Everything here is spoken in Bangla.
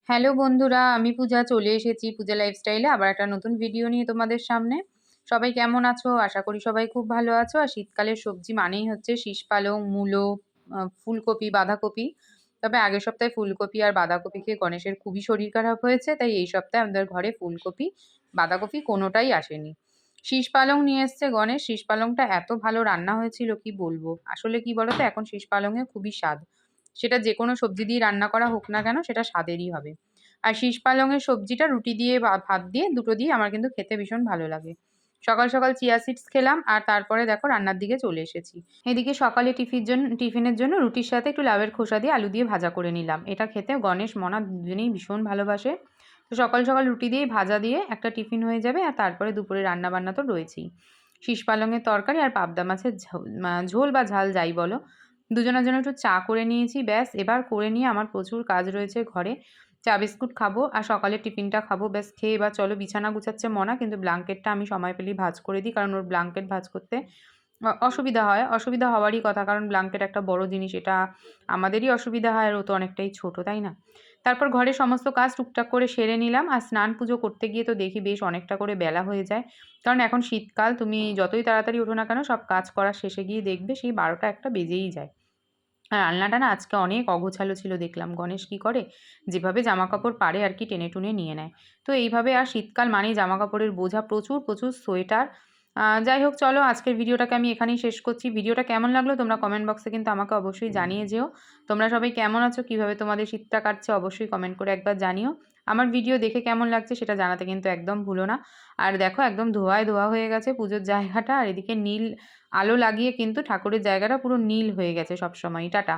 হ্যালো বন্ধুরা, আমি পূজা চলে এসেছি পূজা লাইফস্টাইলে আবার একটা নতুন ভিডিও নিয়ে তোমাদের সামনে। সবাই কেমন আছো? আশা করি সবাই খুব ভালো আছো। আর শীতকালের সবজি মানেই হচ্ছে শীষ পালং, মূলো, ফুলকপি, বাঁধাকপি। তবে আগের সপ্তাহে ফুলকপি আর বাঁধাকপি খেয়ে গণেশের খুবই শরীর খারাপ হয়েছে, তাই এই সপ্তাহে আমাদের ঘরে ফুলকপি, বাঁধাকপি কোনোটাই আসেনি। শীষ পালং নিয়ে এসছে গণেশ। শীষ পালংটা এত ভালো রান্না হয়েছিল কি বলবো। আসলে কি বলতো, এখন শীষ পালংয়ে খুবই স্বাদ। সেটা যে কোনো সবজি দিয়ে রান্না করা হোক না কেন, সেটা স্বাদেরই হবে। আর শীষ পালংয়ের সবজিটা রুটি দিয়ে বা ভাত দিয়ে, দুটো দিয়ে আমার কিন্তু খেতে ভীষণ ভালো লাগে। সকাল সকাল চিয়া সিডস খেলাম আর তারপরে দেখো রান্নার দিকে চলে এসেছি। এদিকে সকালে টিফিনের জন্য রুটির সাথে একটু লাউয়ের খোসা দিয়ে আলু দিয়ে ভাজা করে নিলাম। এটা খেতে গণেশ মনা দুজনেই ভীষণ ভালোবাসে। তো সকাল সকাল রুটি দিয়ে ভাজা দিয়ে একটা টিফিন হয়ে যাবে। আর তারপরে দুপুরে রান্না বান্না তো রয়েছেই। শীষ পালংয়ের তরকারি আর পাবদা মাছের ঝোল বা ঝাল যাই বলো। দুজনের জন্য একটু চা করে নিয়েছি, ব্যাস। এবার করে নিয়ে আমার প্রচুর কাজ রয়েছে ঘরে। চা বিস্কুট খাবো আর সকালের টিফিনটা খাবো, ব্যাস। খেয়ে এবার চলো, বিছানা গুছাচ্ছে মনা, কিন্তু ব্ল্যাঙ্কেটটা আমি সময় পেলেই ভাঁজ করে দিই, কারণ ওর ব্ল্যাঙ্কেট ভাঁজ করতে অসুবিধা হয়। অসুবিধা হওয়ারই কথা, কারণ ব্ল্যাঙ্কেট একটা বড় জিনিস, এটা আমাদেরই অসুবিধা হয়, আর ও তো অনেকটাই ছোট, তাই না? তারপর ঘরের সমস্ত কাজ টুকটাক করে সেরে নিলাম। আর স্নান পুজো করতে গিয়ে তো দেখি বেশ অনেকটা করে বেলা হয়ে যায়, কারণ এখন শীতকাল, তুমি যতই তাড়াতাড়ি ওঠো না কেন, সব কাজ করার শেষে গিয়ে দেখবে সেই 12টা 1টা বেজেই যায়। আর রান্নাটা না আজকে অনেক অগোছালো ছিল দেখলাম। গণেশ কি করে, যেভাবে জামা কাপড় পারে আর কি টেনে টুনে নিয়ে নেয়। তো এইভাবে, আর শীতকাল মানেই জামা কাপড়ের বোঝা প্রচুর প্রচুর, সোয়েটার। যাই হোক, চলো আজকের ভিডিওটাকে আমি এখানেই শেষ করছি। ভিডিওটা কেমন লাগলো তোমরা কমেন্ট বক্সে কিন্তু আমাকে অবশ্যই জানিয়ে যেও। তোমরা সবাই কেমন আছো, কিভাবে তোমাদের শীতটা কাটছে, অবশ্যই কমেন্ট করে একবার জানিও। আমার ভিডিও দেখে কেমন লাগছে সেটা জানাতে কিন্তু একদম ভুলো না। আর দেখো, একদম ধোয়ায় ধোয়া হয়ে গেছে পুজোর জায়গাটা, আর এদিকে নীল আলো লাগিয়ে কিন্তু ঠাকুরের জায়গাটা পুরো নীল হয়ে গেছে সবসময়। টাটা।